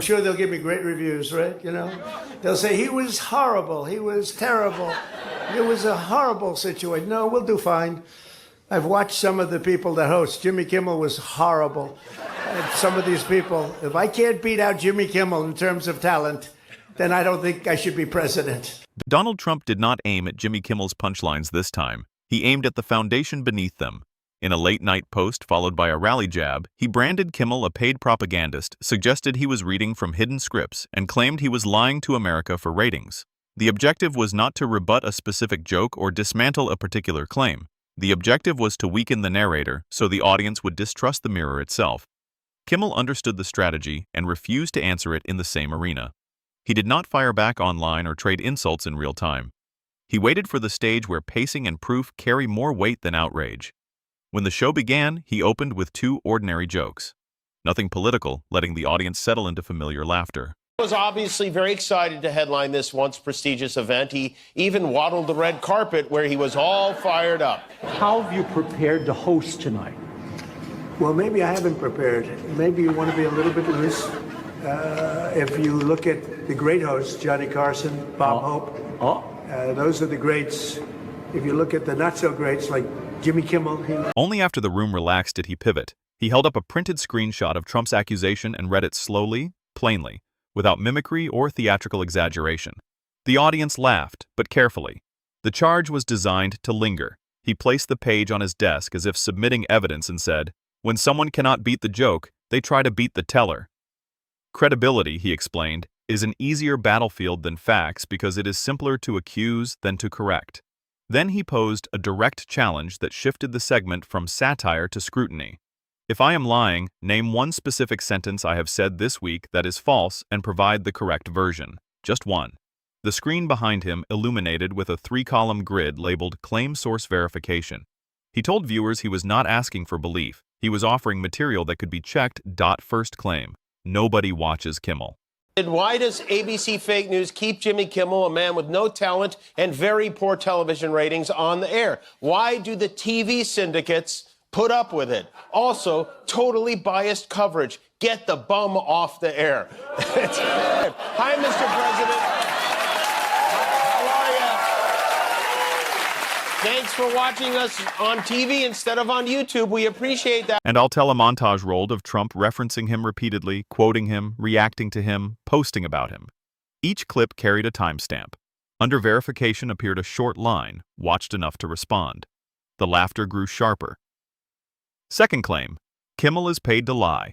I'm sure they'll give me great reviews, right? You know, they'll say he was horrible, he was terrible, it was a horrible situation. No, we'll do fine. I've watched some of the people that host. Jimmy Kimmel was horrible. And some of these people, if I can't beat out Jimmy Kimmel in terms of talent, then I don't think I should be president. Donald Trump did not aim at Jimmy Kimmel's punchlines this time. He aimed at the foundation beneath them. In a late-night post followed by a rally jab, he branded Kimmel a paid propagandist, suggested he was reading from hidden scripts, and claimed he was lying to America for ratings. The objective was not to rebut a specific joke or dismantle a particular claim. The objective was to weaken the narrator so the audience would distrust the mirror itself. Kimmel understood the strategy and refused to answer it in the same arena. He did not fire back online or trade insults in real time. He waited for the stage where pacing and proof carry more weight than outrage. When the show began, he opened with two ordinary jokes. Nothing political, letting the audience settle into familiar laughter. He was obviously very excited to headline this once prestigious event. He even waddled the red carpet where he was all fired up. How have you prepared to host tonight? Well, maybe I haven't prepared. Maybe you want to be a little bit loose. If you look at the great hosts, Johnny Carson, Bob Hope, those are the greats. If you look at the not-so-greats like Jimmy Kimmel. Only after the room relaxed did he pivot. He held up a printed screenshot of Trump's accusation and read it slowly, plainly, without mimicry or theatrical exaggeration. The audience laughed, but carefully. The charge was designed to linger. He placed the page on his desk as if submitting evidence and said, "When someone cannot beat the joke, they try to beat the teller." Credibility, he explained, is an easier battlefield than facts because it is simpler to accuse than to correct. Then he posed a direct challenge that shifted the segment from satire to scrutiny. If I am lying, name one specific sentence I have said this week that is false and provide the correct version. Just one. The screen behind him illuminated with a 3-column grid labeled Claim Source Verification. He told viewers he was not asking for belief. He was offering material that could be checked. First claim. Nobody watches Kimmel. And why does ABC Fake News keep Jimmy Kimmel, a man with no talent and very poor television ratings, on the air? Why do the TV syndicates put up with it? Also, totally biased coverage. Get the bum off the air. Hi, Mr. President. Thanks for watching us on TV instead of on YouTube. We appreciate that. And I'll tell a montage rolled of Trump referencing him repeatedly, quoting him, reacting to him, posting about him. Each clip carried a timestamp. Under verification appeared a short line, watched enough to respond. The laughter grew sharper. Second claim, Kimmel is paid to lie.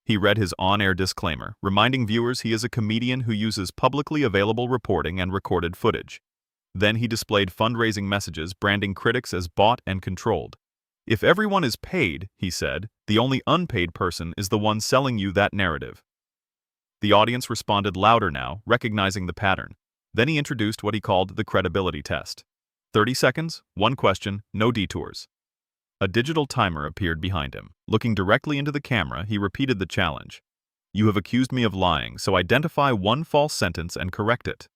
He read his on-air disclaimer, reminding viewers he is a comedian who uses publicly available reporting and recorded footage. Then he displayed fundraising messages branding critics as bought and controlled. If everyone is paid, he said, the only unpaid person is the one selling you that narrative. The audience responded louder now, recognizing the pattern. Then he introduced what he called the credibility test. 30 seconds, one question, no detours. A digital timer appeared behind him. Looking directly into the camera, he repeated the challenge. You have accused me of lying, so identify one false sentence and correct it.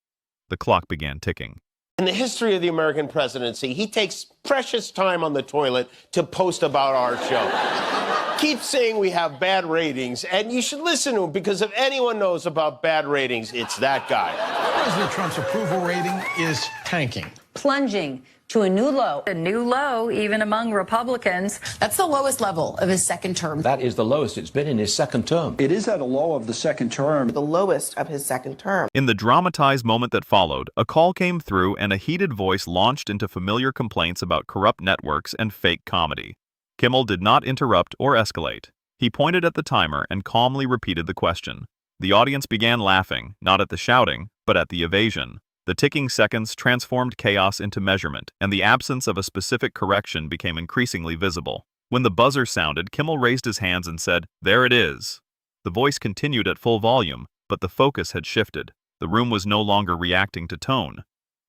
The clock began ticking. In the history of the American presidency, he takes precious time on the toilet to post about our show. Keeps saying we have bad ratings, and you should listen to him because if anyone knows about bad ratings, it's that guy. President Trump's approval rating is tanking. Plunging to a new low. A new low, even among Republicans. That's the lowest level of his second term. That is the lowest it's been in his second term. It is at a low of the second term. The lowest of his second term. In the dramatized moment that followed, a call came through and a heated voice launched into familiar complaints about corrupt networks and fake comedy. Kimmel did not interrupt or escalate. He pointed at the timer and calmly repeated the question. The audience began laughing, not at the shouting, but at the evasion. The ticking seconds transformed chaos into measurement, and the absence of a specific correction became increasingly visible. When the buzzer sounded, Kimmel raised his hands and said, "There it is." The voice continued at full volume, but the focus had shifted. The room was no longer reacting to tone.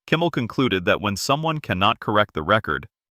Kimmel concluded that when someone cannot correct the record,